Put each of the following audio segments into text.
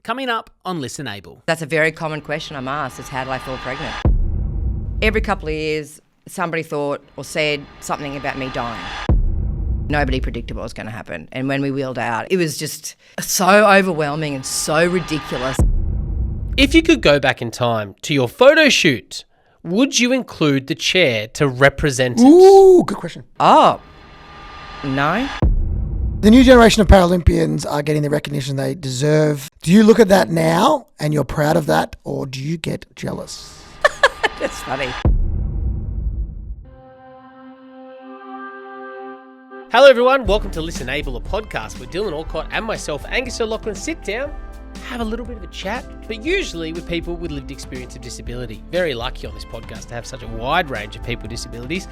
coming up on Listen Able. That's a very common question I'm asked is how did I fall pregnant? Every couple of years, somebody thought or said something about me dying. Nobody predicted what was going to happen. And when we wheeled out, it was just so overwhelming and so ridiculous. If you could go back in time to your photo shoot, would you include the chair to represent it? Ooh, good question. Oh, no. The new generation of Paralympians are getting the recognition they deserve. Do you look at that now and you're proud of that, or do you get jealous? That's funny. Hello everyone, welcome to Listen Able, a podcast where Dylan Alcott and myself, Angus O'Loughlin, sit down, have a little bit of a chat, but usually with people with lived experience of disability. Very lucky on this podcast to have such a wide range of people with disabilities.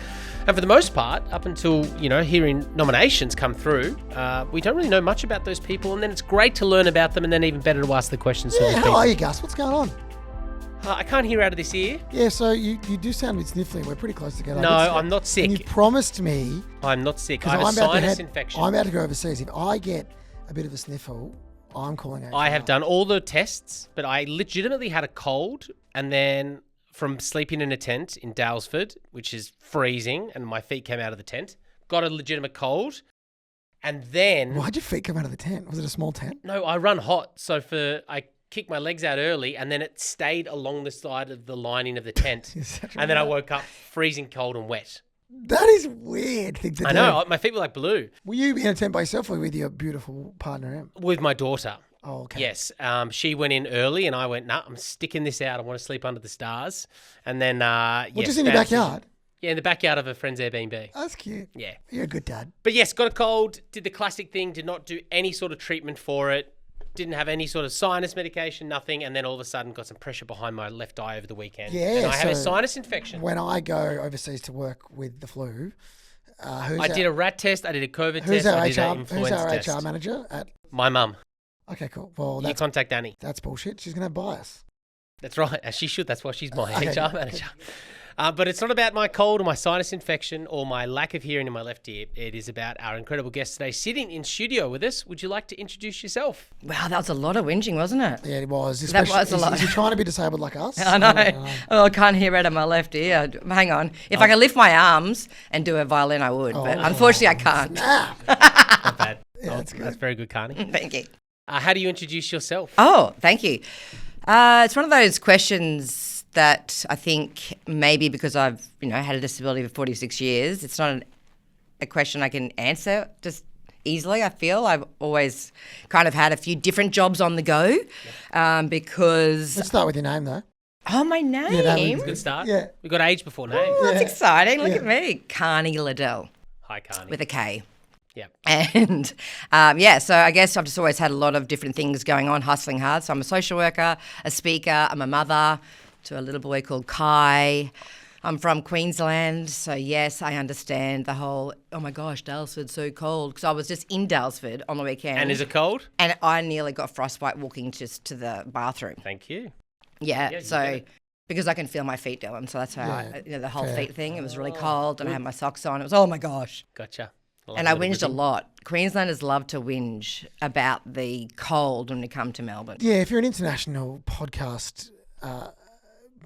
And for the most part, up until, hearing nominations come through, we don't really know much about those people, and then it's great to learn about them, and then even better to ask the questions to those Yeah, people. how are you, Gus? What's going on? I can't hear out of this ear. Yeah, so you do sound a bit sniffly. We're pretty close together. No, I'm not And you sick. promised me... I'm not sick. I Because have a sinus infection. I'm about to go overseas. If I get a bit of a sniffle, I'm calling HR. I have done all the tests, but I legitimately had a cold, and then from sleeping in a tent in Dalesford, which is freezing, and my feet came out of the tent, got a legitimate cold, and then... Why'd your feet come out of the tent? Was it a small tent? No, I run hot, so I kicked my legs out early, and then it stayed along the side of the lining of the tent, You're such a and then I nut. woke up freezing cold and wet. That is weird thing to do. I know, my feet were like blue. Were you in a tent by yourself or with your beautiful partner, Em? With my daughter. Oh, okay. Yes, she went in early, and I went, nah, I'm sticking this out. I want to sleep under the stars. And then, Well, just in your backyard? Yeah, in the backyard of a friend's Airbnb. That's cute. Yeah. You're a good dad. But yes, got a cold, did the classic thing, did not do any sort of treatment for it, didn't have any sort of sinus medication, nothing, and then all of a sudden got some pressure behind my left eye over the weekend. Yeah, And I have a so sinus infection. When I go overseas to work with the flu, I did a rat test, I did a COVID who's test, our I did an HR, influenza who's our test. HR manager at... My mum. Okay, cool. Well, You contact Danny. that's bullshit. She's going to have bias. That's right, as she should. That's why she's my Okay. HR manager. But it's not about my cold or my sinus infection or my lack of hearing in my left ear. It is about our incredible guest today sitting in studio with us. Would you like to introduce yourself? Wow, that was a lot of whinging, wasn't it? Yeah, it was. That Especially- was a lot. Is he trying to be disabled like us? I know. Oh, I can't hear out of my left ear. Hang on. If I could lift my arms and do a violin, I would. But unfortunately, I can't. Not bad. Yeah, that's good. That's very good, Carney. Thank you. How do you introduce yourself? Oh, thank you. It's one of those questions that I think maybe because I've had a disability for 46 years, it's not a question I can answer just easily. I feel I've always kind of had a few different jobs on the go because Let's start with your name, though. my name. Yeah, that was Good start. Yeah. We got age before name. Oh, that's Yeah. exciting. Look Yeah. at me, Carney Liddell Hi, Carney. with a K. Yeah. And so I guess I've just always had a lot of different things going on, hustling hard. So I'm a social worker, a speaker, I'm a mother to a little boy called Kai. I'm from Queensland, so yes, I understand the whole, oh my gosh, Dalesford's so cold, because I was just in Dalesford on the weekend. And is it cold? And I nearly got frostbite walking just to the bathroom. Thank you. Yeah, Yeah, you so get it. because I can feel my feet, Dylan, so that's how the whole fair. feet thing, it was really cold, and I had my socks on. It was, oh my gosh. Gotcha. And I whinged a lot. Queenslanders love to whinge about the cold when we come to Melbourne. Yeah, if you're an international podcast,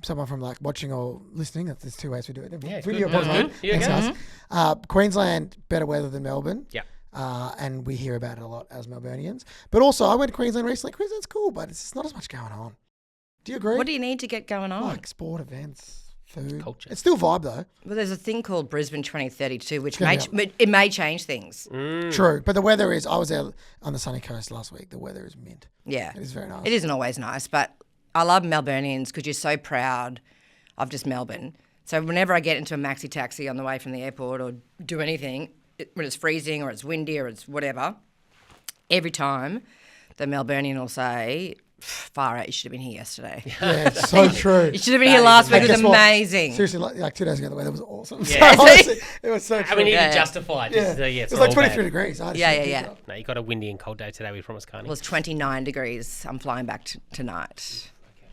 someone from like watching or listening, there's two ways we do it. Yeah, Video good. podcast. Good. You Thanks, okay? guys. Queensland, better weather than Melbourne. Yeah. And we hear about it a lot as Melburnians. But also, I went to Queensland recently. Queensland's cool, but it's not as much going on. Do you agree? What do you need to get going on? Like sport events, food. Culture. It's still vibe though. Well, there's a thing called Brisbane 2032, which Yeah. it may change things. True. But the weather is, I was there on the sunny coast last week. The weather is mint. Yeah. It is very nice. It isn't always nice, but I love Melburnians because you're so proud of just Melbourne. So whenever I get into a maxi taxi on the way from the airport or do anything, when it's freezing or it's windy or it's whatever, every time the Melburnian will say, far out, you should have been here yesterday. Yeah, it's so true. You should have been here last week. It was Guess what? Seriously. Seriously, like 2 days ago, the weather was awesome. Yeah. So honestly, it was so true. I mean, you Yeah. need to justify it. yeah. Just, It it's was like all 23 bad. degrees. I had to Yeah, shut yeah, things yeah. up. No, you got a windy and cold day today, we promised, Carney. It was 29 degrees. I'm flying back tonight.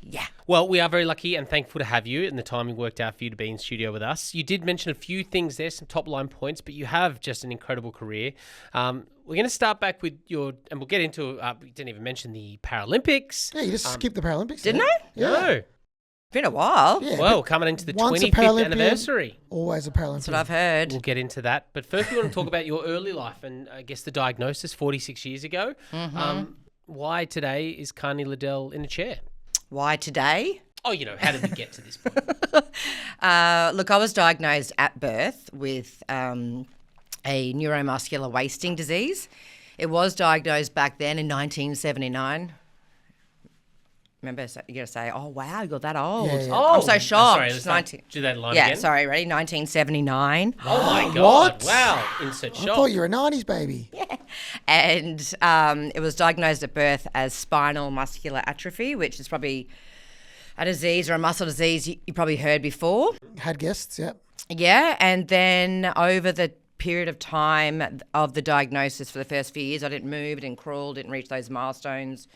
Yeah. Well, we are very lucky and thankful to have you, and the timing worked out for you to be in studio with us. You did mention a few things there, some top line points, but you have just an incredible career. we're going to start back with and we'll get into, we didn't even mention the Paralympics. Yeah, you just skipped the Paralympics. Didn't I? I? Yeah. No. Been a while. Yeah, Well, but coming into the once a 25th Paralympian, anniversary. always a Paralympian. That's what I've heard. We'll get into that. But first, we want to talk about your early life and I guess the diagnosis 46 years ago. Why today is Carney Liddell in a chair? Why today? Oh, how did we get to this point? Look, I was diagnosed at birth with a neuromuscular wasting disease. It was diagnosed back then in 1979. Remember, so you're going to say, oh, wow, you're that old. Yeah, yeah. I'm so shocked. Sorry, let's not do that line yeah, again. sorry, ready? 1979. Oh, my God. What? Wow. Insert I shock. thought you were a 90s baby. And it was diagnosed at birth as spinal muscular atrophy, which is probably a disease or a muscle disease you probably heard before. Had guests, yeah. Yeah, and then over the period of time of the diagnosis for the first few years, I didn't move, didn't crawl, didn't reach those milestones,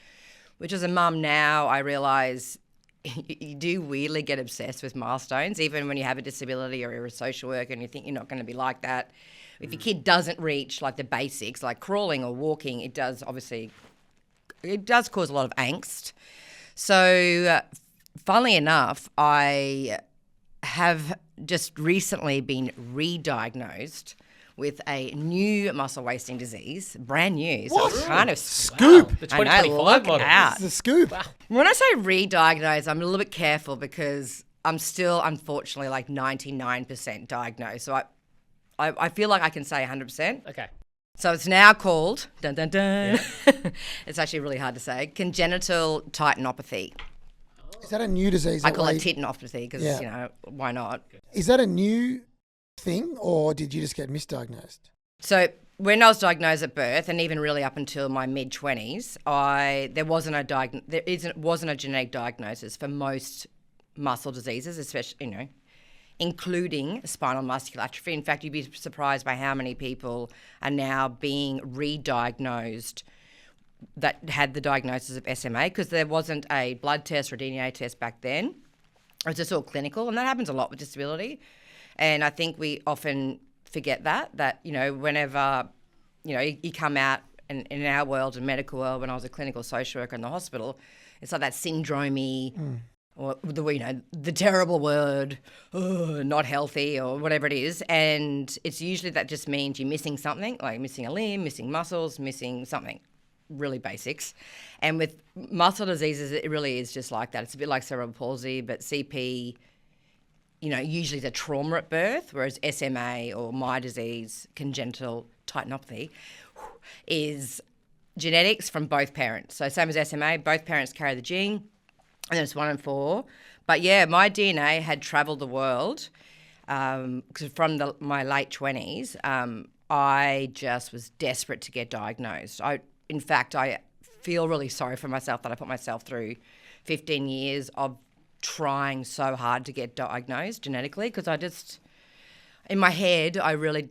which as a mum now, I realise you do weirdly get obsessed with milestones, even when you have a disability or you're a social worker and you think you're not going to be like that. If your kid doesn't reach like the basics, like crawling or walking, it does cause a lot of angst. So funnily enough, I have just recently been re-diagnosed with a new muscle wasting disease, brand new. So it's kind of Scoop. The I know, 2025 look model. out. The scoop. When I say re-diagnosed, I'm a little bit careful because I'm still, unfortunately, like 99% diagnosed. So I feel like I can say 100%. Okay. So it's now called, dun dun dun, it's actually really hard to say, congenital titinopathy. Is that a new disease? I call it titinopathy because, Yeah. why not? Is that a new thing or did you just get misdiagnosed? So when I was diagnosed at birth, and even really up until my mid-20s, there wasn't a genetic diagnosis for most muscle diseases, especially, including spinal muscular atrophy. In fact, you'd be surprised by how many people are now being re-diagnosed that had the diagnosis of SMA, because there wasn't a blood test or a DNA test back then. It was just all clinical, and that happens a lot with disability. And I think we often forget that whenever, you come out in our world, in medical world, when I was a clinical social worker in the hospital, it's like that syndrome-y or the terrible word, not healthy or whatever it is. And it's usually that just means you're missing something, like missing a limb, missing muscles, missing something. Really basics. And with muscle diseases, it really is just like that. It's a bit like cerebral palsy, but CP, usually it's a trauma at birth, whereas SMA or my disease, congenital titinopathy, is genetics from both parents. So same as SMA, both parents carry the gene, and then it's 1 in 4. But yeah, my DNA had travelled the world from my late 20s. I just was desperate to get diagnosed. In fact, I feel really sorry for myself that I put myself through 15 years of trying so hard to get diagnosed genetically, because in my head, I really,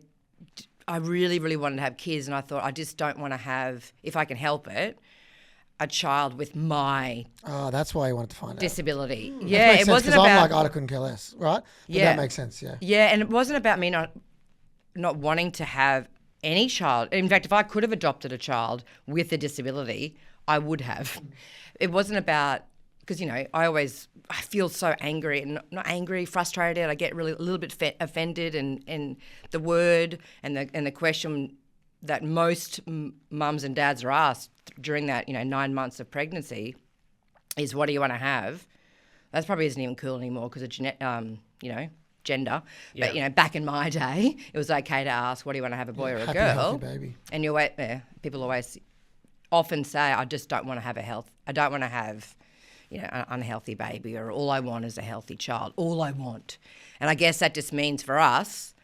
really wanted to have kids, and I thought I just don't want to have, if I can help it, a child with my that's why you wanted to find out. disability. That Yeah, makes it sense, wasn't 'cause about. I'm like, I couldn't care less, right? But Yeah. that makes sense, yeah. Yeah, and it wasn't about me not wanting to have any child. In fact, if I could have adopted a child with a disability, I would have. It wasn't about, because, I feel so angry, and not angry, frustrated. I get really a little bit offended, and the word and the question that most mums and dads are asked during that, 9 months of pregnancy is, what do you want to have? That probably isn't even cool anymore because of gender. Yeah. But, back in my day, it was okay to ask, what do you want to have, a boy or a Happy, girl? healthy baby. And people always often say, I just don't want to have I don't want to have, an unhealthy baby, or all I want is a healthy child. All I want. And I guess that just means for us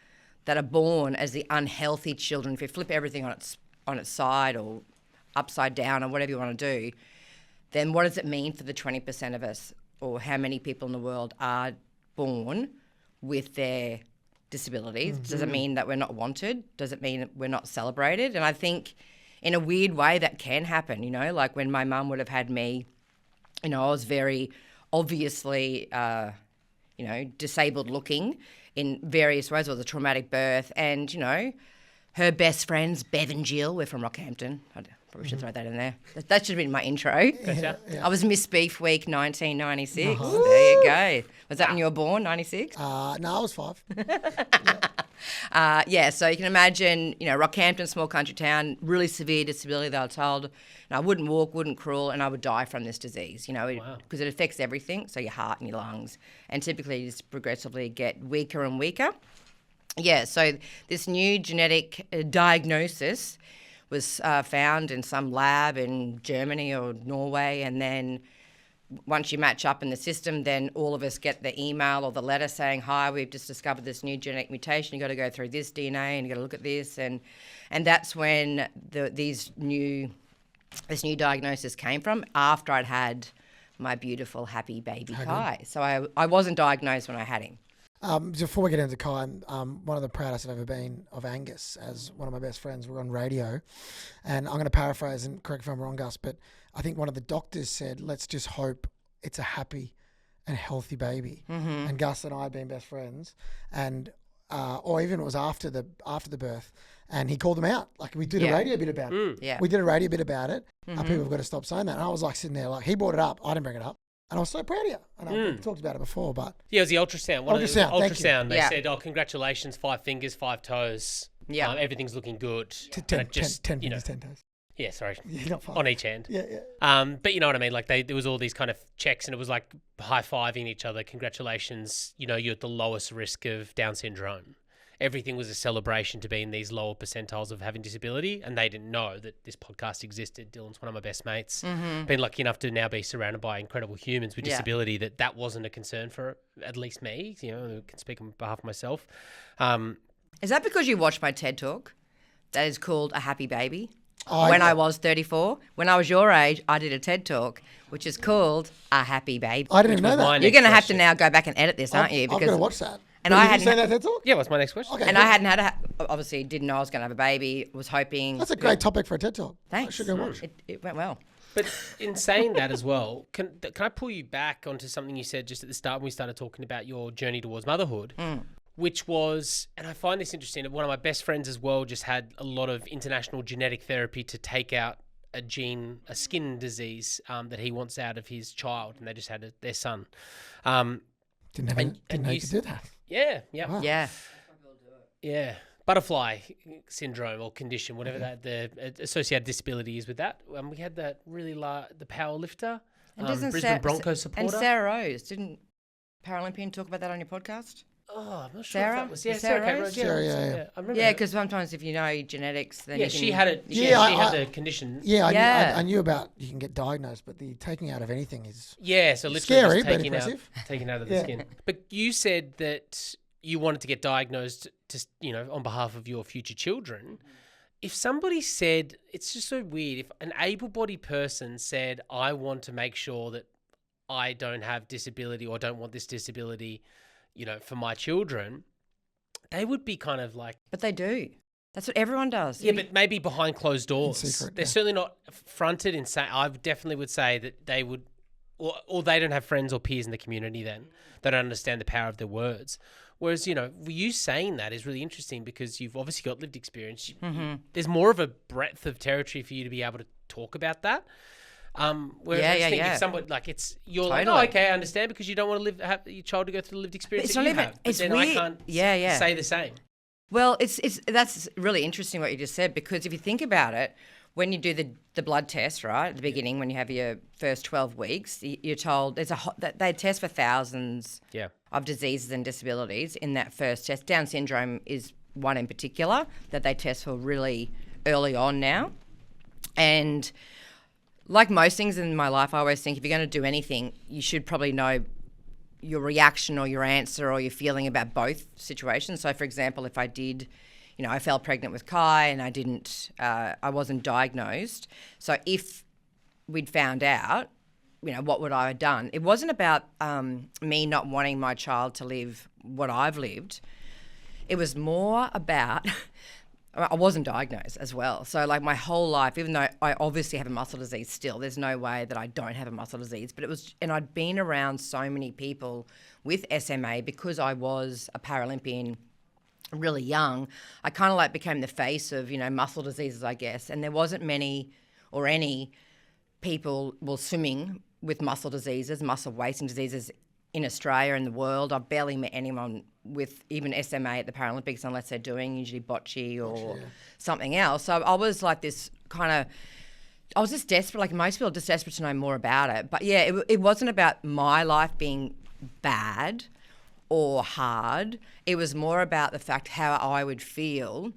that are born as the unhealthy children, if you flip everything on its side or upside down or whatever you want to do, then what does it mean for the 20% of us, or how many people in the world are born with their disabilities? Does it mean that we're not wanted? Does it mean we're not celebrated? And I think in a weird way that can happen, like when my mum would have had me, I was very obviously, disabled looking in various ways. It was a traumatic birth, and, her best friends, Bev and Jill, we're from Rockhampton. I probably should throw that in there. That should have been my intro. Gotcha. I was Miss Beef Week 1996. There you go. Was that when you were born, 96? No, I was 5. So you can imagine, Rockhampton, small country town, really severe disability that I was told. And I wouldn't walk, wouldn't crawl, and I would die from this disease, because it affects everything, so your heart and your lungs. And typically you just progressively get weaker and weaker. Yeah, so this new genetic diagnosis was found in some lab in Germany or Norway, and then once you match up in the system, then all of us get the email or the letter saying, hi, we've just discovered this new genetic mutation. You've got to go through this DNA and you've got to look at this. And that's when this new diagnosis came from, after I'd had my beautiful, happy baby Kai. So I wasn't diagnosed when I had him. Before we get into Kai, one of the proudest I've ever been of Angus as one of my best friends. We're on radio, and I'm going to paraphrase and correct if I'm wrong, Gus, but I think one of the doctors said, let's just hope it's a happy and healthy baby. Mm-hmm. And Gus and I had been best friends, and or even it was after the birth, and he called them out. Like, we did a radio bit about it. Yeah. We did a radio bit about it. People have got to stop saying that. And I was like sitting there, like, he brought it up. I didn't bring it up. And I was so proud of you. And I've talked about it before, but... Yeah, it was the ultrasound. Ultrasound, They said, congratulations, 5 fingers, 5 toes. Yeah. Everything's looking good. 10 fingers, 10 toes. Yeah, sorry. Yeah, not 5. On each hand. Yeah. But you know what I mean? Like, there was all these kind of checks, and it was like high-fiving each other. Congratulations, you're at the lowest risk of Down syndrome. Everything was a celebration to be in these lower percentiles of having disability, and they didn't know that this podcast existed. Dylan's one of my best mates. Been lucky enough to now be surrounded by incredible humans with disability, that wasn't a concern for at least me. I can speak on behalf of myself. Is that because you watched my TED Talk that is called A Happy Baby? Oh, When I was 34. When I was your age, I did a TED Talk, which is called A Happy Baby. I didn't even know that. You're going to have to now go back and edit this, aren't you? I've got to watch that. And But I did you hadn't say that TED Talk? Yeah, what's my next question? Okay, And I hadn't obviously didn't know I was going to have a baby. Was hoping. That's a great topic for a TED Talk. Thanks. I should go watch. It went well. But in saying that as well, can I pull you back onto something you said just at the start when we started talking about your journey towards motherhood, which was, and I find this interesting, one of my best friends as well just had a lot of international genetic therapy to take out a skin disease that he wants out of his child, and they just had their son. Didn't know you could do that. Yeah. Wow. Yeah. Yeah. Butterfly syndrome or condition, whatever the associated disability is with that. We had that really the power lifter, Brisbane Broncos supporter. And Sarah Rose. Didn't Paralympian talk about that on your podcast? Oh, I'm not sure Sarah? if that was... Sarah Sarah Rose? Sarah, yeah. I remember Yeah, that. because sometimes if you know genetics, then Yeah, you can... she had it. She had the condition. Yeah, I knew about you can get diagnosed, but the taking out of anything is... Yeah, so literally Scary, just but taking impressive. out of the skin. But you said that you wanted to get diagnosed on behalf of your future children. If somebody said, it's just so weird, if an able-bodied person said, I want to make sure that I don't have disability or don't want this disability, for my children, they would be kind of like... But they do. That's what everyone does. Yeah, but maybe behind closed doors. secret, They're certainly not fronted in saying... I definitely would say that they would... Or they don't have friends or peers in the community then. They don't understand the power of their words. Whereas, you saying that is really interesting because you've obviously got lived experience. There's more of a breadth of territory for you to be able to talk about that. Whereas I just think if somebody you're like, oh, okay, I understand because you don't want to have your child to go through the lived experience that you have. But it's then weird. I can't say the same. Well, that's really interesting what you just said, because if you think about it, when you do the blood test, right, at the beginning, when you have your first 12 weeks, you're told they test for thousands of diseases and disabilities in that first test. Down syndrome is one in particular that they test for really early on now. And like most things in my life, I always think if you're going to do anything, you should probably know your reaction or your answer or your feeling about both situations. So, for example, if I did, I fell pregnant with Kai and I wasn't diagnosed. So if we'd found out, what would I have done? It wasn't about me not wanting my child to live what I've lived. It was more about... I wasn't diagnosed as well. So my whole life, even though I obviously have a muscle disease still, there's no way that I don't have a muscle disease. But and I'd been around so many people with SMA because I was a Paralympian really young, I kind of like became the face of, muscle diseases, I guess. And there wasn't many or any people swimming with muscle diseases, muscle wasting diseases in Australia and the world. I've barely met anyone with even SMA at the Paralympics unless they're doing usually bocce or something else. So I was like this I was just desperate, like most people, just desperate to know more about it. But yeah, it wasn't about my life being bad or hard. It was more about the fact how I would feel.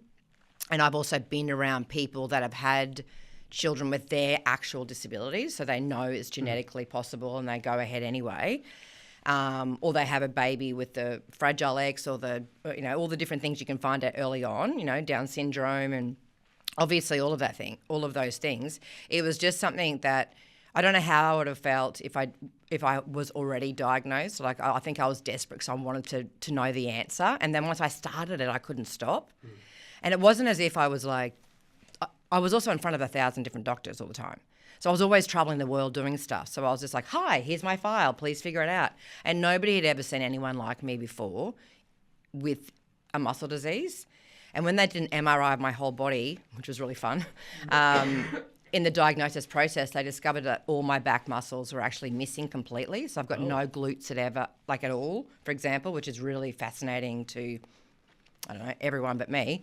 And I've also been around people that have had children with their actual disabilities, so they know it's genetically possible and they go ahead anyway. Or they have a baby with the Fragile X or all the different things you can find out early on, Down syndrome and obviously all of those things. It was just something that I don't know how I would have felt if I was already diagnosed. Like I think I was desperate because I wanted to know the answer. And then once I started it, I couldn't stop. And it wasn't as if I was like, I was also in front of 1,000 different doctors all the time. So I was always traveling the world doing stuff. So I was just like, hi, here's my file, please figure it out. And nobody had ever seen anyone like me before with a muscle disease. And when they did an MRI of my whole body, which was really fun, in the diagnosis process, they discovered that all my back muscles were actually missing completely. So I've got no glutes at all, for example, which is really fascinating to, I don't know, everyone but me.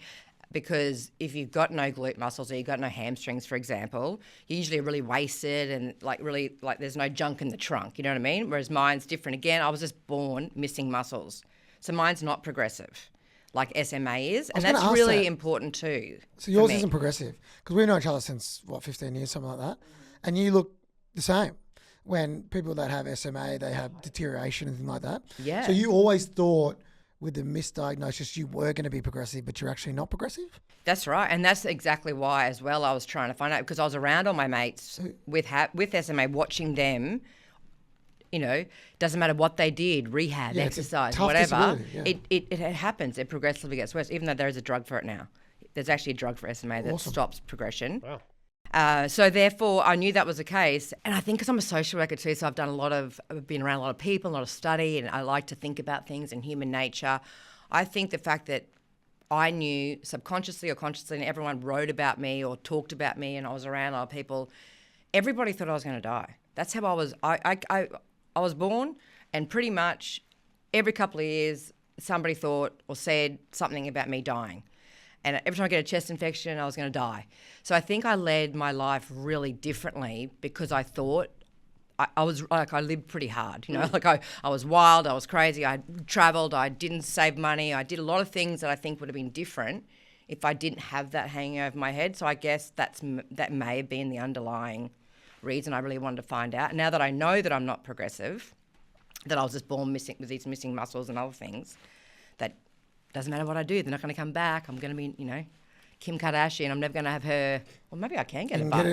Because if you've got no glute muscles or you've got no hamstrings, for example, you're usually really wasted and really there's no junk in the trunk, you know what I mean? Whereas mine's different. Again, I was just born missing muscles. So mine's not progressive like SMA is, and that's really important too. So yours isn't progressive because we've known each other since, 15 years, something like that, and you look the same. When people that have SMA, they have deterioration and things like that. Yeah. So you always thought with the misdiagnosis you were going to be progressive, but you're actually not progressive? That's right. And that's exactly why as well I was trying to find out, because I was around all my mates with SMA, watching them, doesn't matter what they did, rehab, exercise, whatever, it happens. It progressively gets worse, even though there is a drug for it now. There's actually a drug for SMA that stops progression. Wow. So therefore, I knew that was the case. And I think because I'm a social worker too, so I've been around a lot of people, a lot of study, and I like to think about things in human nature. I think the fact that I knew subconsciously or consciously, and everyone wrote about me or talked about me, and I was around a lot of people, everybody thought I was going to die. That's how I was. I was born, and pretty much every couple of years, somebody thought or said something about me dying. And every time I get a chest infection, I was going to die. So I think I led my life really differently because I thought I lived pretty hard, I was wild, I was crazy, I travelled, I didn't save money, I did a lot of things that I think would have been different if I didn't have that hanging over my head. So I guess that may have been the underlying reason I really wanted to find out. Now that I know that I'm not progressive, that I was just born with these missing muscles and other things, that doesn't matter what I do, they're not going to come back. I'm going to be, Kim Kardashian. I'm never going to have her. Well, maybe I can get a butt.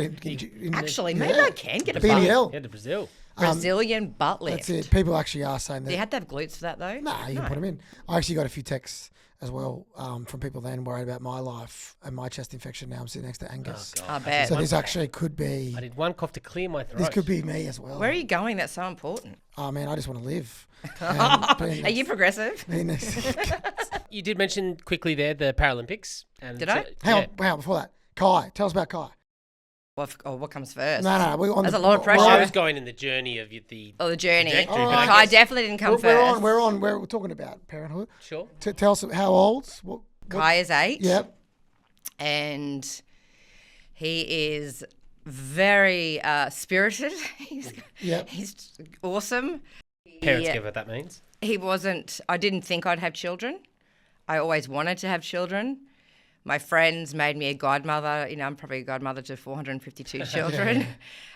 Actually, maybe I can get a BBL. Yeah, to Brazil. Brazilian butt lift. That's it. People actually are saying that. Do you have to have glutes for that though? Nah, you can put them in. I actually got a few texts as well from people then worried about my life and my chest infection. Now I'm sitting next to Angus. I bet. So this actually could be. I did one cough to clear my throat. This could be me as well. Where are you going? That's so important. Oh man, I just want to live. Are you progressive? You did mention quickly there the Paralympics. And did I? Hang on, before that. Kai, tell us about Kai. What comes first? No. There's a lot of pressure. Well, I was going in the journey of the journey. Kai definitely didn't come first. We're talking about parenthood. Sure. Tell us how old? Kai is 8. Yep. And he is very spirited. He's awesome. Parents get what that means. I didn't think I'd have children. I always wanted to have children. My friends made me a godmother. I'm probably a godmother to 452 children.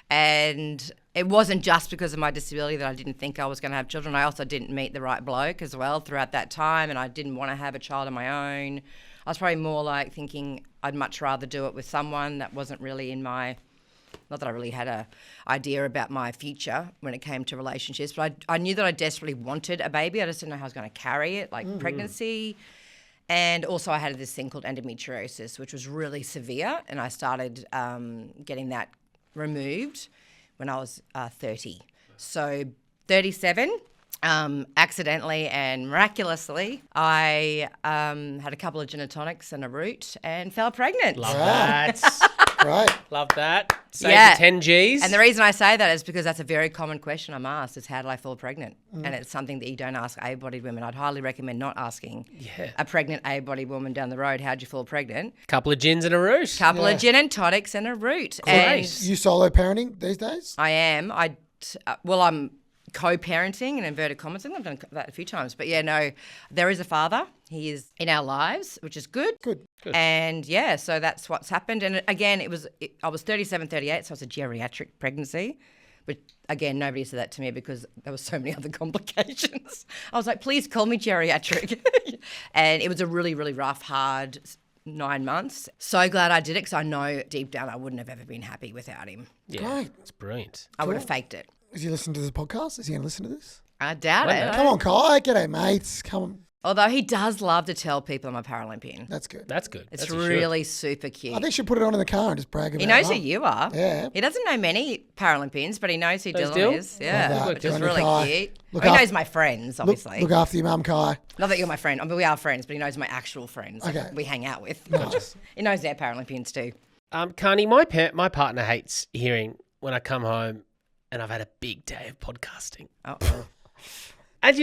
And it wasn't just because of my disability that I didn't think I was going to have children. I also didn't meet the right bloke as well throughout that time, and I didn't want to have a child of my own. I was probably more like thinking I'd much rather do it with someone that wasn't really in my... Not that I really had a idea about my future when it came to relationships, but I knew that I desperately wanted a baby. I just didn't know how I was going to carry it, like pregnancy. And also I had this thing called endometriosis, which was really severe, and I started getting that removed when I was 30. So 37, Accidentally and miraculously, I had a couple of gin and tonics and a root and fell pregnant. Love Wow. that. Right. Love that. Save Yeah. the 10 Gs. And the reason I say that is because that's a very common question I'm asked is how did I fall pregnant? And it's something that you don't ask able-bodied women. I'd highly recommend not asking a pregnant able-bodied woman down the road, how'd you fall pregnant? Couple of gins and a root. Couple of gin and tonics and a root. And You solo parenting these days? I am. I'm co-parenting in inverted commas. I've done that a few times. But yeah, no, there is a father. He is in our lives, which is good. Good. And yeah, so that's what's happened. And again, I was 37, 38, so it's a geriatric pregnancy. But again, nobody said that to me because there were so many other complications. I was like, please call me geriatric. And it was a really, really rough, hard 9 months. So glad I did it because I know deep down I wouldn't have ever been happy without him. Yeah. Great. It's brilliant. I would have faked it. Is he listening to this podcast? Is he going to listen to this? I doubt Well, it. Come on, Kai. G'day, mates. Come on. Although he does love to tell people I'm a Paralympian. That's good. That's good. It's That's what you should. really super cute. I think you should put it on in the car and just brag about He it. knows who Mum. you are. Yeah. He doesn't know many Paralympians, but he knows who Knows Dylan Dylan? is. Yeah. Love that. Which is Dylan really Kai. cute. Look He up- knows my friends, obviously. Look after your mum, Kai. Not that you're my friend. I mean, we are friends, but he knows my actual friends Okay. that we hang out with. Nice. He knows they're Paralympians too. Carney, my partner hates hearing when I come home and I've had a big day of podcasting. Uh-oh. And,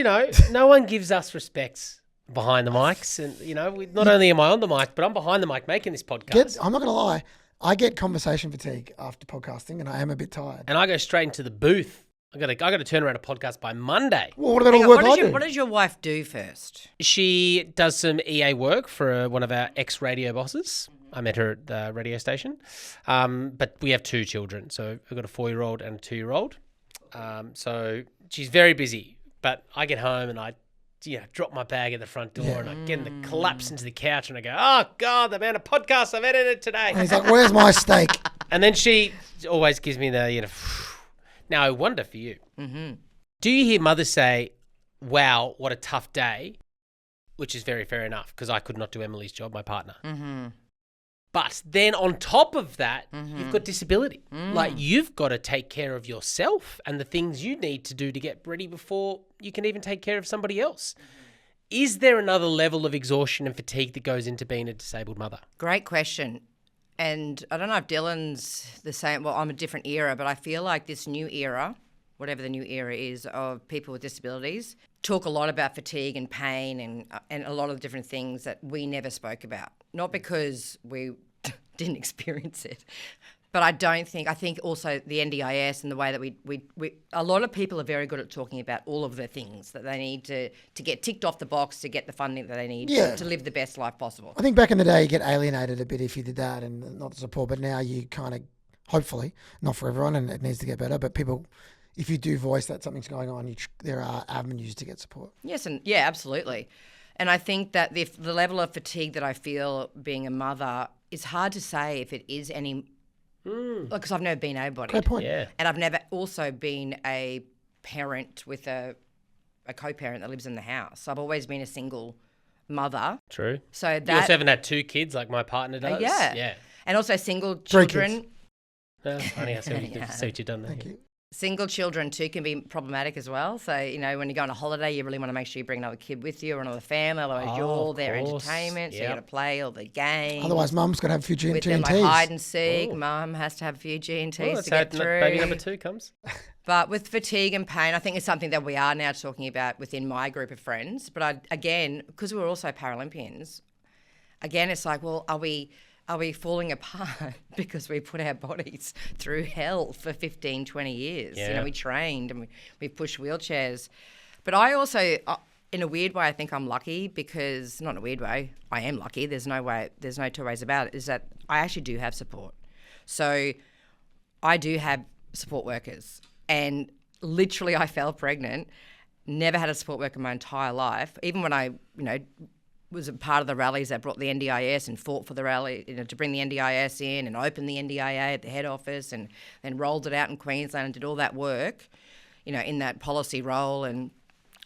no one gives us respects behind the mics. And, not only am I on the mic, but I'm behind the mic making this podcast. I'm not going to lie. I get conversation fatigue after podcasting, and I am a bit tired. And I go straight into the booth. I got to turn around a podcast by Monday. Well, what about all the work I do? What does your wife do first? She does some EA work for one of our ex-radio bosses. I met her at the radio station. But we have 2 children. So I've got a 4-year-old and a 2-year-old. So she's very busy. But I get home and I drop my bag at the front door and I get in the collapse into the couch and I go, oh, God, the amount of podcasts I've edited today. And he's like, where's my steak? And then she always gives me the, Now, I wonder for you, do you hear mothers say, wow, what a tough day, which is very fair enough because I could not do Emily's job, my partner. Mm-hmm. But then on top of that, you've got disability. Like you've got to take care of yourself and the things you need to do to get ready before you can even take care of somebody else. Is there another level of exhaustion and fatigue that goes into being a disabled mother? Great question. And I don't know if Dylan's the same. Well, I'm a different era, but I feel like this new era, whatever the new era is, of people with disabilities, talk a lot about fatigue and pain and a lot of different things that we never spoke about. Not because we didn't experience it, but I think also the NDIS and the way that we a lot of people are very good at talking about all of the things that they need to get ticked off the box to get the funding that they need to live the best life possible. I think back in the day, you get alienated a bit if you did that and not the support. But now you kind of, hopefully, not for everyone, and it needs to get better. But people, if you do voice that something's going on, there are avenues to get support. Yes, and yeah, absolutely. And I think that the level of fatigue that I feel being a mother is hard to say if it is any, because I've never been able-bodied. Great point. Yeah. And I've never also been a parent with a co-parent that lives in the house. I've always been a single mother. True. So You that, also haven't had 2 kids like my partner does. yeah. Yeah. And also single 3 children. kids. Funny, I see what you've done there. Thank you. Single children too can be problematic as well. So, when you go on a holiday, you really want to make sure you bring another kid with you or another family. Otherwise, you're all of their course. entertainment. So you Yep. got to play all the games. Otherwise, mum's got to have a few with them, like G&Ts. hide and seek. Oh. Mum has to have a few G&Ts Well, to that's get how through. baby number 2 comes. But with fatigue and pain, I think it's something that we are now talking about within my group of friends. But again, because we're also Paralympians, again, it's like, well, are we falling apart because we put our bodies through hell for 15, 20 years? Yeah. We trained and we pushed wheelchairs. But I also, in a weird way, I think I'm lucky because, not in a weird way, I am lucky. There's no two ways about it, is that I actually do have support. So I do have support workers. And literally I fell pregnant, never had a support worker my entire life. Even when I, was a part of the rallies that brought the NDIS and fought for the rally, to bring the NDIS in and open the NDIA at the head office and then rolled it out in Queensland and did all that work, in that policy role. And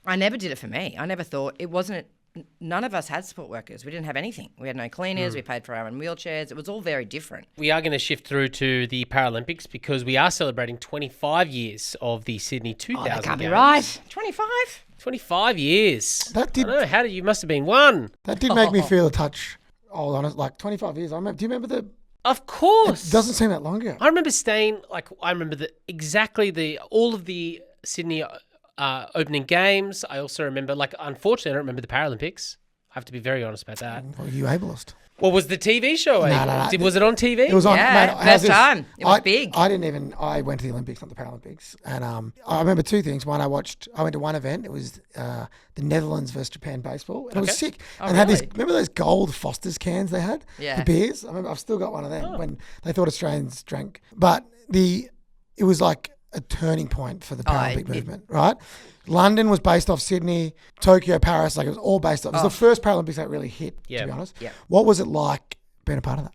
I never did it for me. I never thought, it wasn't none of us had support workers. We didn't have anything. We had no cleaners. We paid for our own wheelchairs. It was all very different. We are going to shift through to the Paralympics because we are celebrating 25 years of the Sydney 2000 That can't be Games. right. 25? 25 years. That did- I don't know, how did you must have been one. That did make me feel a touch old, honest. Like 25 years. I remember. Do you remember the? Of course. It doesn't seem that long ago. I remember staying, I remember all of the Sydney opening games. I also remember, unfortunately, I don't remember the Paralympics. I have to be very honest about that. Well, you ableist. What was the TV show? No. Was it on TV? It was on. Yeah, mate, how's first this? time. It was big. I went to the Olympics, not the Paralympics, and I remember two things. One, I went to one event. It was the Netherlands versus Japan baseball, and it was sick. And had these. really? Remember those gold Foster's cans they had? Yeah. The beers. I remember. I've still got one of them when they thought Australians drank. But it was like a turning point for the Paralympic movement, right? London was based off Sydney, Tokyo, Paris. Like it was all based off. It was the first Paralympics that really hit. To be honest. Yeah. What was it like being a part of that?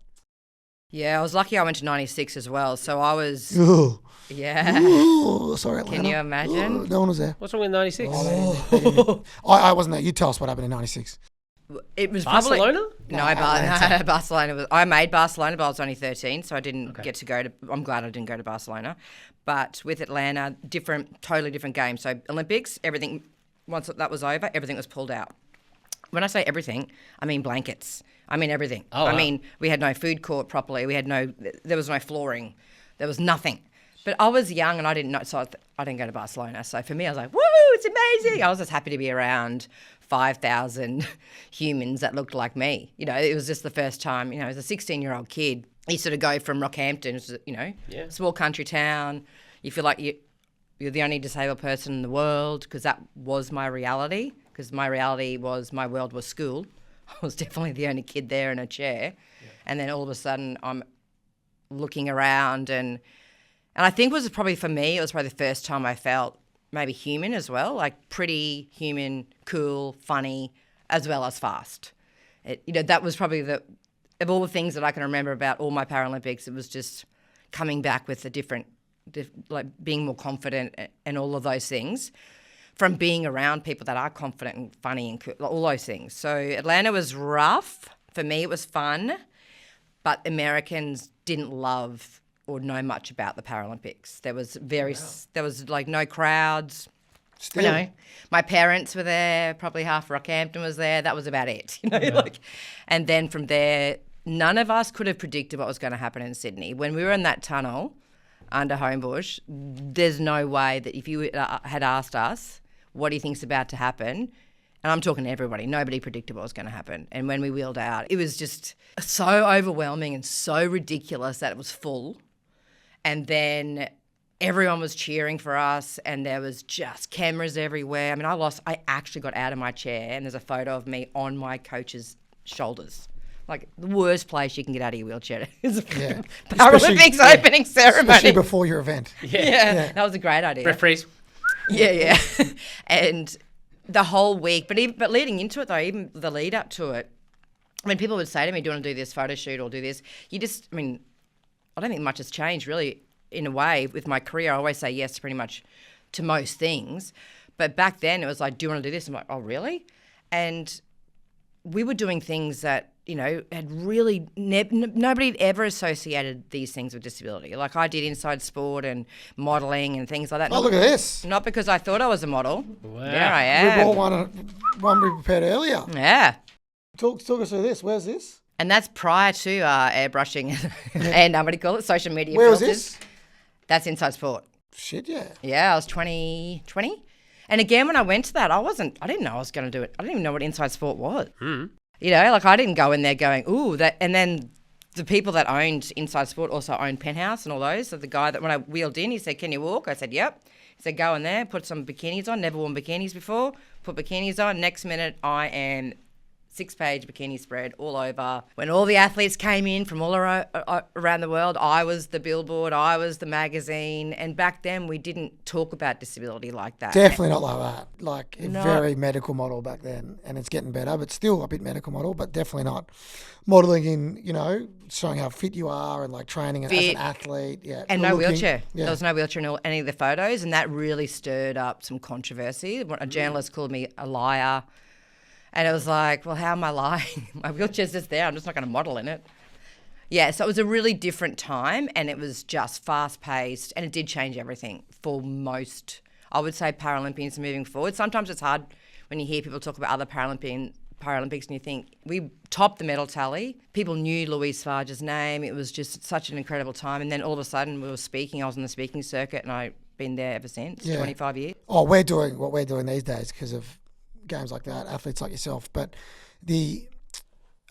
Yeah, I was lucky I went to 96 as well. So I was, Ugh. yeah. Ooh, sorry, Atlanta. Can you imagine? Ugh, no one was there. What's wrong with 96? I wasn't there. You tell us what happened in '96. It was Barcelona? No, Atlanta. Barcelona. I made Barcelona, but I was only 13, so I didn't get to go to. I'm glad I didn't go to Barcelona. But with Atlanta, totally different game. So Olympics, everything. Once that was over, everything was pulled out. When I say everything, I mean blankets. I mean everything. Oh, I wow. mean, we had no food court properly. There was no flooring. There was nothing. But I was young and I didn't know, so I didn't go to Barcelona. So for me, I was like, woo, it's amazing. I was just happy to be around 5,000 humans that looked like me. You know, it was just the first time, as a 16-year-old kid, you sort of go from Rockhampton, small country town. You feel like you're the only disabled person in the world because that was my reality. Because my reality was my world was school. I was definitely the only kid there in a chair. Yeah. And then all of a sudden I'm looking around and I think it was probably the first time I felt maybe human as well, like pretty human, cool, funny, as well as fast. That was probably of all the things that I can remember about all my Paralympics, it was just coming back with like being more confident and all of those things from being around people that are confident and funny and cool, all those things. So Atlanta was rough. For me, it was fun, but Americans didn't love or know much about the Paralympics. There was like no crowds. Still. My parents were there, probably half Rockhampton was there. That was about it, and then from there, none of us could have predicted what was going to happen in Sydney. When we were in that tunnel under Homebush, there's no way that if you had asked us, what do you think's about to happen? And I'm talking to everybody. Nobody predicted what was going to happen. And when we wheeled out, it was just so overwhelming and so ridiculous that it was full. And then everyone was cheering for us and there was just cameras everywhere. I mean, I actually got out of my chair and there's a photo of me on my coach's shoulders. Like the worst place you can get out of your wheelchair is Paralympics opening ceremony. Especially before your event. Yeah, that was a great idea. Referees. Yeah. And the whole week, but leading into it though, even the lead up to it, when people would say to me, do you want to do this photo shoot or do this? I don't think much has changed really in a way with my career. I always say yes pretty much to most things. But back then it was like, do you want to do this? I'm like, oh, really? And we were doing things that, had really nobody had ever associated these things with disability. Like I did inside sport and modelling and things like that. Oh, look at this. Not because I thought I was a model. Wow. There I We am. bought one we prepared earlier. Yeah. Talk us through this. Where's this? And that's prior to airbrushing and what do you call it? Social media Where was filters. this? That's inside sport. Shit, yeah. Yeah, I was 20. And again, when I went to that, I didn't know I was going to do it. I didn't even know what inside sport was. I didn't go in there going, ooh, that. And then the people that owned Inside Sport also owned Penthouse and all those. So the guy that when I wheeled in, he said, can you walk? I said, yep. He said, go in there, put some bikinis on. Never worn bikinis before. Put bikinis on. Next minute, I am 6-page bikini spread all over. When all the athletes came in from all around the world, I was the billboard, I was the magazine. And back then, we didn't talk about disability like that. Definitely not like that. Like a very medical model back then. And it's getting better, but still a bit medical model, but definitely not modelling in, showing how fit you are and like training as an athlete. Yeah. And no looking. wheelchair. Yeah. There was no wheelchair in any of the photos. And that really stirred up some controversy. A journalist called me a liar. And it was like, well, how am I lying? My wheelchair's just there. I'm just not going to model in it. Yeah, so it was a really different time, and it was just fast-paced, and it did change everything for most, I would say, Paralympians moving forward. Sometimes it's hard when you hear people talk about other Paralympics and you think, we topped the medal tally. People knew Louise Farge's name. It was just such an incredible time. And then all of a sudden we were speaking. I was on the speaking circuit, and I've been there ever since, 25 years. Oh, we're doing what we're doing these days because of games like that, athletes like yourself. But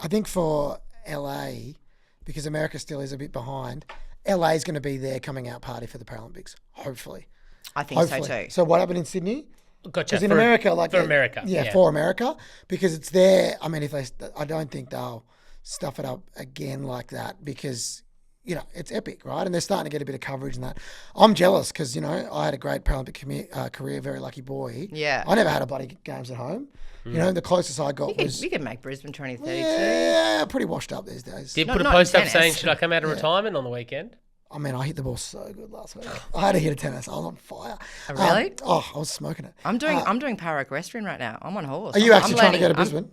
I think for LA, because America still is a bit behind, LA is going to be their coming out party for the Paralympics, hopefully. I think so too. So what happened in Sydney? Gotcha. Because in America, like for America. Yeah, for America, because it's there. I mean, I don't think they'll stuff it up again like that because, you know, it's epic, right? And they're starting to get a bit of coverage and that. I'm jealous because, you know, I had a great Paralympic career, very lucky boy. Yeah. I never had a bloody games at home. You know, the closest I got was... You could make Brisbane 2032. Yeah, pretty washed up these days. Did Not- put a not post up tennis. saying, should I come out of retirement on the weekend? I mean, I hit the ball so good last week. I had to hit a tennis. I was on fire. Oh, really? I was smoking it. I'm doing para-equestrian right now. I'm on horse. Are you I'm actually trying to go to learning- Brisbane?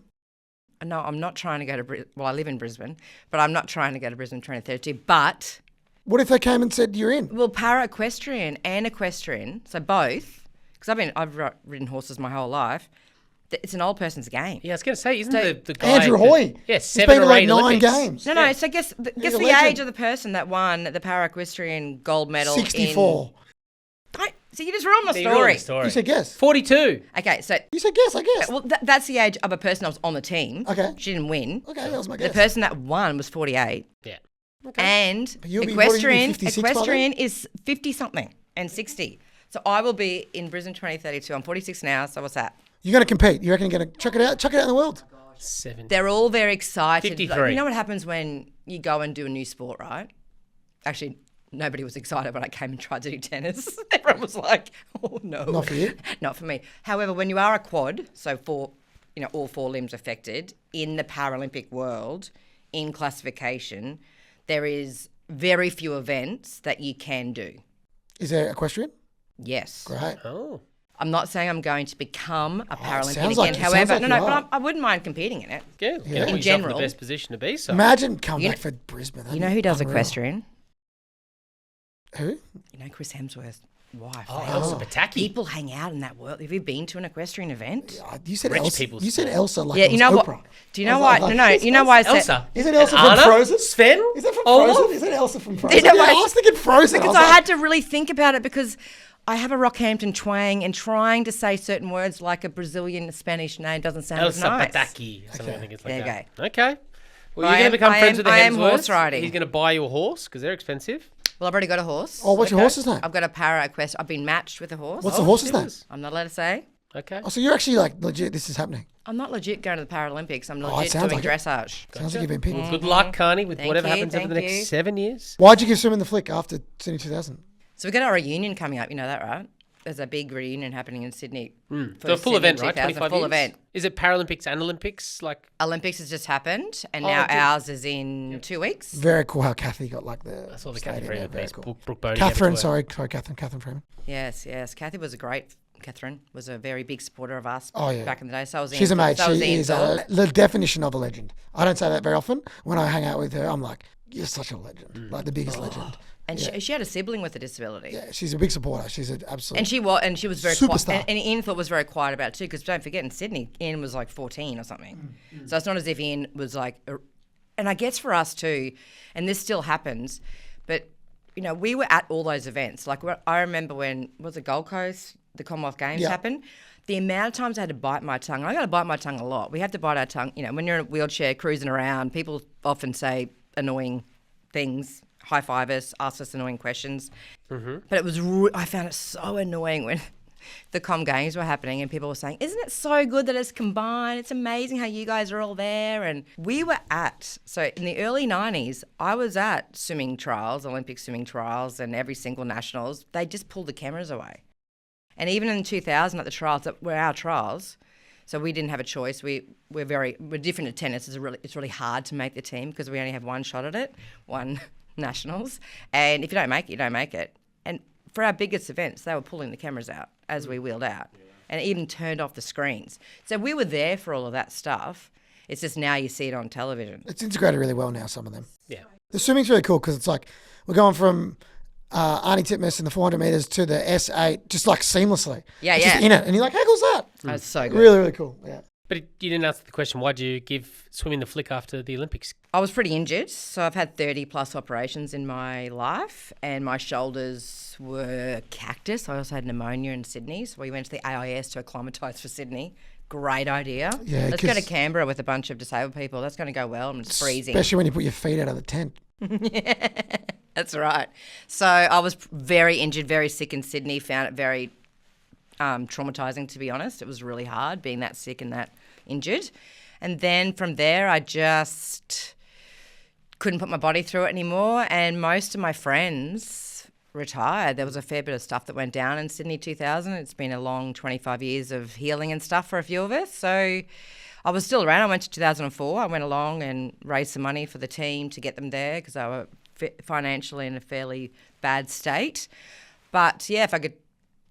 No, I'm not trying to go to Brisbane. Well, I live in Brisbane, but I'm not trying to go to Brisbane 2032. But, What if they came and said you're in? well, para-equestrian and equestrian, so both, because I've ridden horses my whole life, it's an old person's game. Yeah, I was going to say, isn't So- the guy... Andrew Hoy. Yeah, He's 7 been to or like 8 9 Olympics. games. No, so guess a the legend. age of the person that won the para-equestrian gold medal 64. So you just ruined my You ruined story. the story. You said guess. 42. Okay, so... You said guess, I guess. Well, that's the age of a person that was on the team. Okay. She didn't win. Okay, that was my The guess. person that won was 48. Yeah. And you'll be- what will you be, 56 by then? equestrian is 50-something and 60. So I will be in Brisbane 2032. I'm 46 now, so what's that? You're going to compete. You reckon you're going to chuck it out in the world? 7. They're all very excited. 53. You know what happens when you go and do a new sport, right? Actually, nobody was excited when I came and tried to do tennis. Everyone was like, oh, no. Not for you? Not for me. However, when you are a quad, so all 4 limbs affected, in the Paralympic world, in classification, there is very few events that you can do. Is there equestrian? Yes. Great. Oh. I'm not saying I'm going to become a Paralympian sounds again. like- it sounds However, like no, you are. but I wouldn't mind competing in it. Yeah. In Put yourself in general. the best position to be, so. Imagine coming You back for Brisbane. That'd You know be who does unreal. equestrian? Who? You know Chris Hemsworth's wife. Oh, They- Elsa Pataki. People hang out in that world. Have you been to an equestrian event? You said Rich Elsa. people's You said sport. Elsa like Yeah, it you was know what? Oprah. Do you know I why? was like, No, who's you know why I said... Elsa. Isn't Elsa And from Anna? Frozen? Sven? Is that from Olaf? Frozen? Isn't Elsa from Frozen? You know Yeah, why- I was thinking Frozen. Because was I like, had to really think about it because I have a Rockhampton twang and trying to say certain words like a Brazilian Spanish name doesn't sound as Elsa nice. Pataki. Something I think it's like There you that. Okay. Well, I you're going am- to become I friends am- with the I am Hemsworths. horse riding. He's going to buy you a horse because they're expensive. Well, I've already got a horse. Oh, what's your horse's name? I've got a para-equestrian. I've been matched with a horse. What's the horse's name? Yours. I'm not allowed to say. Okay. Oh, so you're actually like legit. This is happening. I'm not legit going to the Paralympics. I'm it legit sounds doing like it. dressage. Sounds like you've been people. Good luck, Carney, with Thank whatever you, happens over the thank next you. 7 years. Why'd you give Swimming the Flick after Sydney 2000? So we've got our reunion coming up. You know that, right? There's a big reunion happening in Sydney. So a full Sydney event, right? 2000, 25 full years? event. Is it Paralympics and Olympics? Like, Olympics has just happened, and Oh, now did- ours is in 2 weeks. Very cool how Kathy got like the. I saw the stadium Cathy there, Freeman very piece. cool. Brooke Boney. Catherine, gave it to her. sorry, Catherine Freeman. Yes. Catherine was a very big supporter of us Oh, yeah. back in the day. So was She's a Ian, mate. So was She Ian is Thorpe. the definition of a legend. I don't say that very often. When I hang out with her, I'm like, you're such a legend, like the biggest legend. And she had a sibling with a disability. Yeah, she's a big supporter. She's an absolute. And she was very Superstar. quiet. And Ian thought was very quiet about it too, because don't forget in Sydney, Ian was like 14 or something. So it's not as if Ian was like, and I guess for us too, and this still happens, but you know, we were at all those events. Like I remember when was it Gold Coast, the Commonwealth Games Yeah. happened. The amount of times I had to bite my tongue. I got to bite my tongue a lot. We have to bite our tongue. You know, when you're in a wheelchair cruising around, people often say annoying things, high five us, ask us annoying questions. But it was I found it so annoying when the Com Games were happening and people were saying, isn't it so good that it's combined? It's amazing how you guys are all there. And we were so in the early 90s, I was at swimming trials, Olympic swimming trials, and every single nationals, they just pulled the cameras away. And even in 2000 at the trials that were our trials, so we didn't have a choice. We're different at tennis. It's really hard to make the team because we only have one shot at it, one nationals. And if you don't make it, you don't make it. And for our biggest events, they were pulling the cameras out as we wheeled out. and it even turned off the screens. So we were there for all of that stuff. It's just now you see it on television. It's integrated really well now, some of them. Yeah. The swimming's really cool because it's like we're going from Arnie Titmus in the 400 metres to the S8 just like seamlessly. Yeah, It's yeah. just in it. And you're like, how cool's that? That's so good. Really, really cool. Yeah. But you didn't answer the question. Why did you give swimming the flick after the Olympics? I was pretty injured, so I've had 30 plus operations in my life, and my shoulders were cactus. I also had pneumonia in Sydney, so we went to the AIS to acclimatise for Sydney. Great idea. Yeah, Let's go to 'cause- Canberra with a bunch of disabled people. That's going to go well, and it's freezing. Especially when you put your feet out of the tent. That's right. So I was very injured, very sick in Sydney, found it very traumatising, to be honest. It was really hard being that sick and that injured. And then from there, I just couldn't put my body through it anymore. And most of my friends retired. There was a fair bit of stuff that went down in Sydney 2000. It's been a long 25 years of healing and stuff for a few of us. So I was still around. I went to 2004. I went along and raised some money for the team to get them there because they were financially in a fairly bad state. But yeah, if I could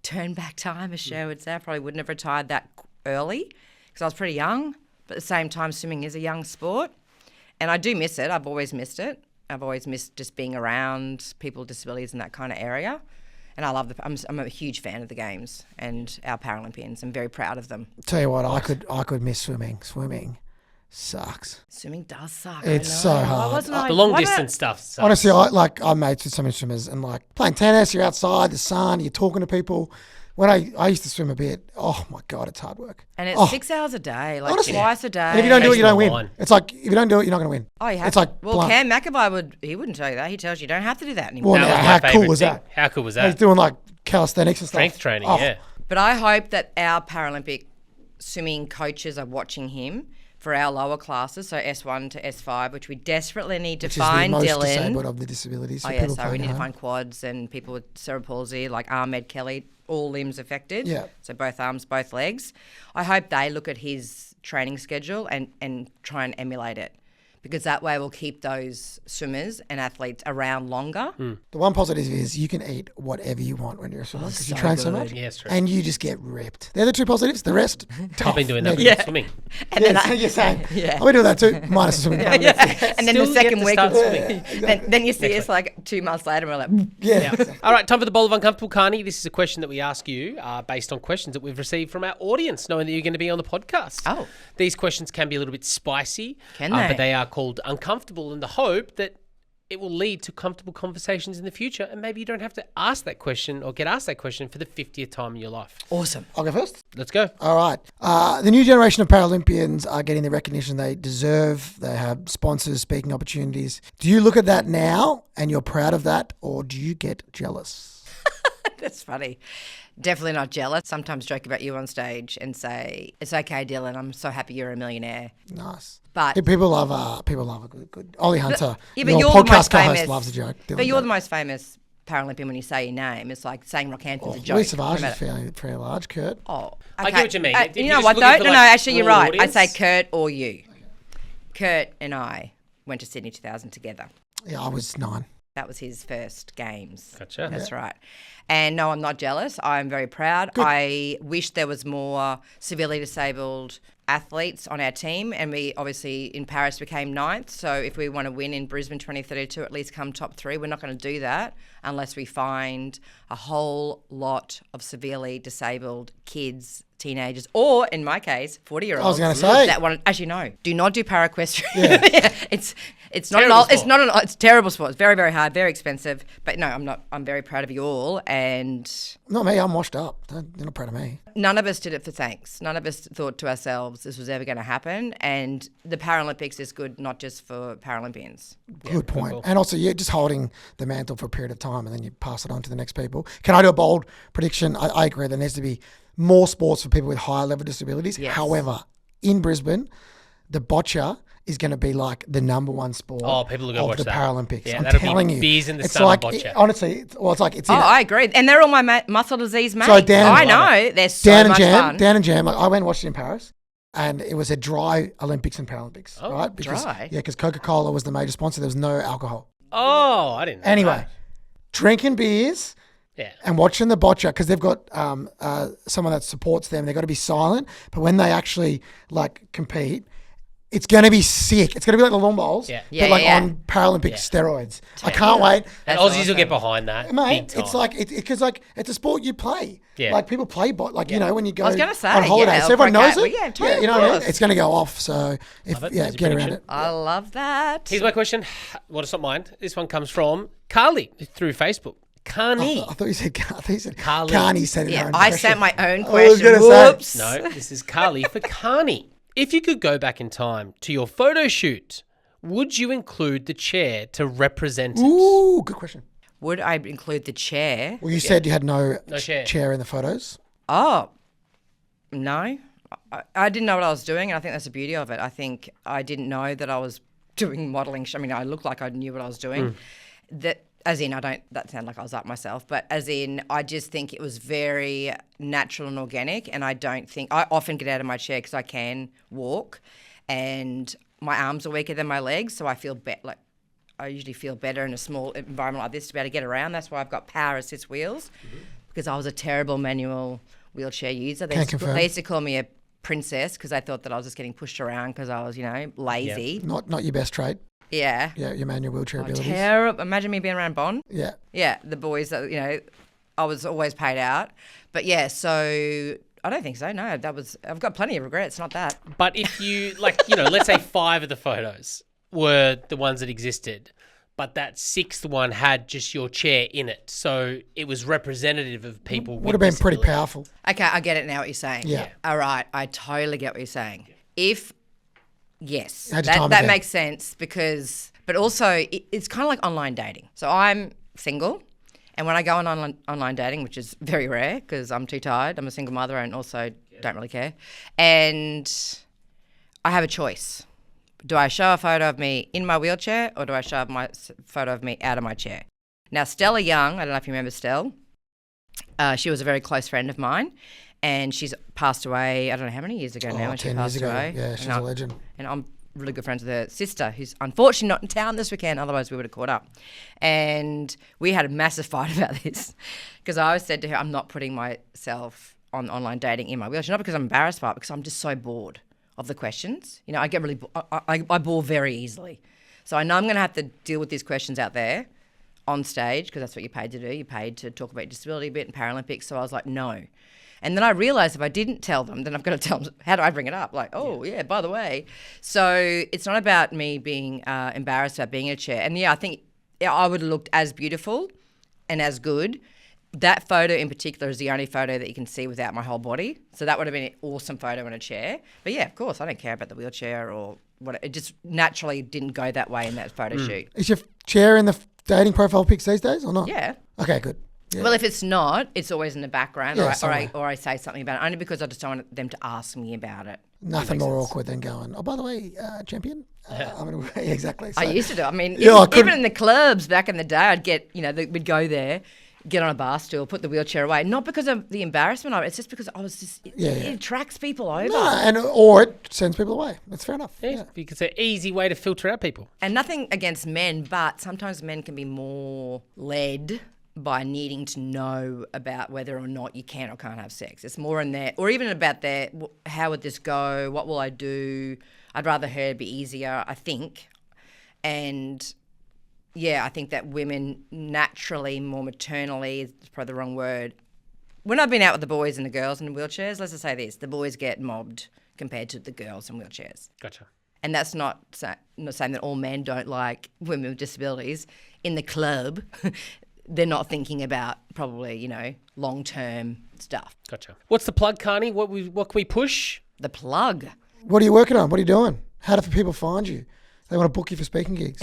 turn back time, as Cher would say, I probably wouldn't have retired that early because I was pretty young. But at the same time, swimming is a young sport. And I do miss it. I've always missed it. I've always missed just being around people with disabilities in that kind of area. And I love I'm a huge fan of the Games and our Paralympians. I'm very proud of them. Tell you what, I could miss swimming. Swimming sucks. Swimming does suck. It's I so know. hard. Why wasn't I- The long why don't- distance stuff. Sucks. Honestly, I'm mates with so many swimmers and like playing tennis, you're outside, the sun, you're talking to people. When I used to swim a bit, oh my God, it's hard work. And it's Oh. 6 hours a day, like Honestly. twice a day. And if you don't do it, you don't win. Line. It's like, if you don't do it, you're not going to win. Oh, you have It's like, well, blunt. Cam McAvoy wouldn't tell you that. He tells you don't have to do that anymore. Well, That was how my cool favourite was thing. that? How cool was He's that? doing like calisthenics and stuff. Strength training, Oh, yeah. But I hope that our Paralympic swimming coaches are watching him for our lower classes, so S1 to S5, which we desperately need to Which is the find most Dylan. disabled of the disabilities. Oh, for yeah, people so we playing need at to home. find quads and people with cerebral palsy like Ahmed Kelly, all limbs affected. Yeah. So both arms, both legs. I hope they look at his training schedule and try and emulate it because that way we'll keep those swimmers and athletes around longer. The one positive is you can eat whatever you want when you're a swimmer because you so train so good. much. Yeah, it's true. And you just get ripped. They're the two positives. The rest, I've been doing that with Yeah. swimming. And Yeah, then you're saying. Yeah. I've been doing that too, minus the swimming. yeah. And then the Still second yet to week, start swimming. then you see us like 2 months later and we're like, Yeah. All right, time for the bowl of uncomfortable, Carney. This is a question that we ask you based on questions that we've received from our audience, knowing that you're going to be on the podcast. Oh. These questions can be a little bit spicy, Can they? but they are called uncomfortable in the hope that it will lead to comfortable conversations in the future, and maybe you don't have to ask that question or get asked that question for the 50th time in your life. awesome. I'll go first. Let's go. All right. The new generation of Paralympians are getting the recognition they deserve. They have sponsors, speaking opportunities. Do you look at that now and you're proud of that, or do you get jealous? That's funny. Definitely not jealous. Sometimes joke about you on stage and say, it's okay, Dylan, I'm so happy you're a millionaire. Nice. But Yeah, people love a good Ollie Hunter. yeah, but your you're the most podcast co-host famous. loves a joke. But you're the most famous Paralympian when you say your name. It's like saying Rockhampton's a joke. Lee Savage no is matter- fairly large, Kurt. Oh, I get what you mean. If you you're know just what looking though? for, No, like, actually, you're broad right. I say audience. Kurt or you. Kurt and I went to Sydney 2000 together. Yeah, I was 9. That was his first games. Gotcha. That's right. And no, I'm not jealous. I'm very proud. I wish there was more severely disabled athletes on our team. And we obviously in Paris became 9th. So if we want to win in Brisbane 2032, at least come top 3, we're not going to do that unless we find a whole lot of severely disabled kids, teenagers, or in my case, 40-year-olds. I was gonna say. that want. Actually, no, do not do para equestrian. Yeah. It's not. Terrible It's sport. not. It's terrible sport. It's very, very hard, very expensive. But no, I'm not. I'm very proud of you all, and Not me, I'm washed up. You're not proud of me. none of us did it for thanks. None of us thought to ourselves this was ever going to happen. And the Paralympics is good, not just for Paralympians. Good point. cool. And also, you're just holding the mantle for a period of time and then you pass it on to the next people. Can I do a bold prediction? I agree. There needs to be more sports for people with higher level disabilities. Yes. However, in Brisbane, the boccia is going to be like the number one sport Oh, people are gonna of watch the that. Paralympics. Yeah, I'm that'll be telling you. beers in the it's sun on like, boccia. honestly, it's in Oh, it. I agree. And they're all my muscle disease mates. So Dan- I Love know. They're so Dan and much Jam, fun. Dan and Jam. Like I went and watched it in Paris, and it was a dry Olympics and Paralympics, Oh, right? Because, dry? Yeah, because Coca-Cola was the major sponsor. There was no alcohol. Oh, I didn't know Anyway, that. drinking beers, Yeah. and watching the boccia, because they've got someone that supports them. They've got to be silent, but when they actually like compete, it's going to be sick. It's going to be like the lawn bowls, Yeah. Yeah, but like yeah. on Paralympic steroids. I can't wait. And That's Aussies will get awesome. behind that. Mate, big time. it's like because like it's a sport you play. Yeah. Like people play you know when you go was gonna say, on holiday, yeah, so everyone knows okay. it. Well, yeah, totally, you know of what I mean? course. It's going to go off. So if Love it. yeah, There's a get around prediction. it. I love that. Here's my question. Well, it's not mine. This one comes from Carly through Facebook. Carney. I thought you said Carly. Carney said it. Yeah, I sent my own I was question. gonna say. Whoops. No, this is Carly for Carney. If you could go back in time to your photo shoot, would you include the chair to represent it? Ooh, good question. Would I include the chair? Well, you said you had no chair. chair in the photos. Oh, no. I didn't know what I was doing, and I think that's the beauty of it. I think I didn't know that I was doing modelling. I mean, I looked like I knew what I was doing. That, as in, that sounded like I was up myself, but as in, I just think it was very natural and organic, and I often get out of my chair because I can walk, and my arms are weaker than my legs, so I feel I usually feel better in a small environment like this to be able to get around. That's why I've got power assist wheels, because I was a terrible manual wheelchair user. They used to call me a princess because they thought that I was just getting pushed around because I was, lazy. Not your best trait. Yeah. Yeah, your manual wheelchair abilities. Terrible. Imagine me being around Bond. Yeah. Yeah, the boys that, I was always paid out. But yeah, so I don't think so. No, I've got plenty of regrets, not that. But if you, let's say 5 of the photos were the ones that existed, but that 6th one had just your chair in it. So it was representative of people with Would have been pretty disability. powerful. Okay, I get it now what you're saying. Yeah. All right, I totally get what you're saying. Yes, How'd you time it that then? makes sense but also it's kind of like online dating. So I'm single, and when I go on online dating, which is very rare because I'm too tired, I'm a single mother and also don't really care, and I have a choice. Do I show a photo of me in my wheelchair or do I show my photo of me out of my chair? Now, Stella Young, I don't know if you remember Stell, she was a very close friend of mine, and she's passed away, I don't know how many years ago now when she 10 passed years ago. away. Yeah, she's a legend. And I'm really good friends with her sister, who's unfortunately not in town this weekend, otherwise we would have caught up. And we had a massive fight about this because I always said to her, I'm not putting myself on online dating in my wheelchair, not because I'm embarrassed by it, because I'm just so bored of the questions. I get really, I bore very easily. So I know I'm going to have to deal with these questions out there on stage because that's what you're paid to do. You're paid to talk about your disability a bit and Paralympics. So I was like, no. And then I realised if I didn't tell them, then I've got to tell them, how do I bring it up? Like, yeah, by the way. So it's not about me being embarrassed about being in a chair. And yeah, I think I would have looked as beautiful and as good. That photo in particular is the only photo that you can see without my whole body. So that would have been an awesome photo in a chair. But yeah, of course, I don't care about the wheelchair or what. It just naturally didn't go that way in that photo shoot. Is your chair in the dating profile pics these days or not? Yeah. Okay, good. Yeah. Well, if it's not, it's always in the background, Yeah, or I say something about it, only because I just don't want them to ask me about it. Nothing more awkward than going, oh, by the way, champion. Exactly. So, I used to do. I mean, Yeah, I even couldn't- in the clubs back in the day, I'd get, we'd go there, get on a bar stool, put the wheelchair away. Not because of the embarrassment of it, it's just because I was just, it attracts people over. or it sends people away. That's fair enough. Yeah, because it's an easy way to filter out people. And nothing against men, but sometimes men can be more led by needing to know about whether or not you can or can't have sex. It's more in there, or even about their, how would this go? What will I do? I'd rather her be easier, I think. And yeah, I think that women naturally, more maternally, is probably the wrong word. When I've been out with the boys and the girls in wheelchairs, let's just say this, the boys get mobbed compared to the girls in wheelchairs. Gotcha. And that's not saying that all men don't like women with disabilities. In the club, they're not thinking about probably, long-term stuff. Gotcha. What's the plug, Carney? What can we push? The plug. What are you working on? What are you doing? How do people find you? They want to book you for speaking gigs.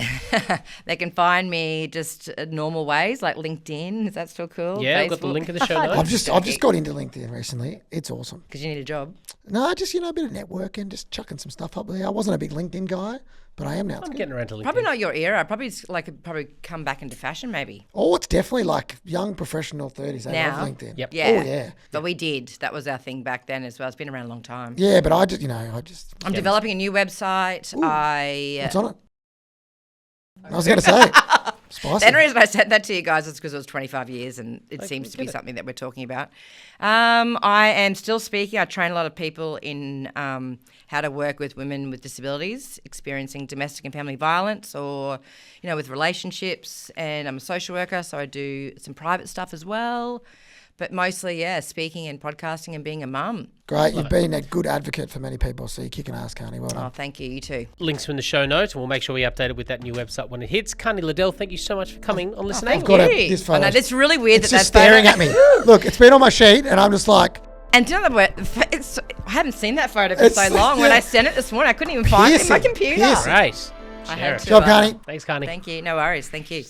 They can find me just normal ways, like LinkedIn. Is that still cool? Yeah, I've got the link in the show notes. I've just got into LinkedIn recently. It's awesome. Because you need a job. No, just a bit of networking, just chucking some stuff up there. I wasn't a big LinkedIn guy, but I am now. It's I'm good. getting around to LinkedIn. Probably not your era. Probably come back into fashion maybe. Oh, it's definitely like young professional 30s. They Now? love LinkedIn. Yep. Yeah. Oh, yeah. But we did. That was our thing back then as well. It's been around a long time. Yeah, but I just I'm developing a new website. what's on it? I was going to say. Spicy. The only reason I said that to you guys is because it was 25 years and it seems to be something that we're talking about. I am still speaking. I train a lot of people in how to work with women with disabilities experiencing domestic and family violence or, with relationships. And I'm a social worker, so I do some private stuff as well. But mostly, speaking and podcasting and being a mum. Great. You've been a good advocate for many people, so you're kicking ass, Carney. Well done. Oh, thank you. You too. Links are in the show notes, and we'll make sure we update it with that new website when it hits. Carney Liddell, thank you so much for coming on Listen I've Able. got Yay. this photo. I know, it's really weird It's that just that staring photo- at me. Look, it's been on my sheet, and I'm just like, And do you know what? I haven't seen that photo for so long. When I sent it this morning, I couldn't even find it in my Piercing. computer. Piercing. Great. I Share had it. to, job, Carney. Thanks, Carney. Thank you. No worries. Thank you.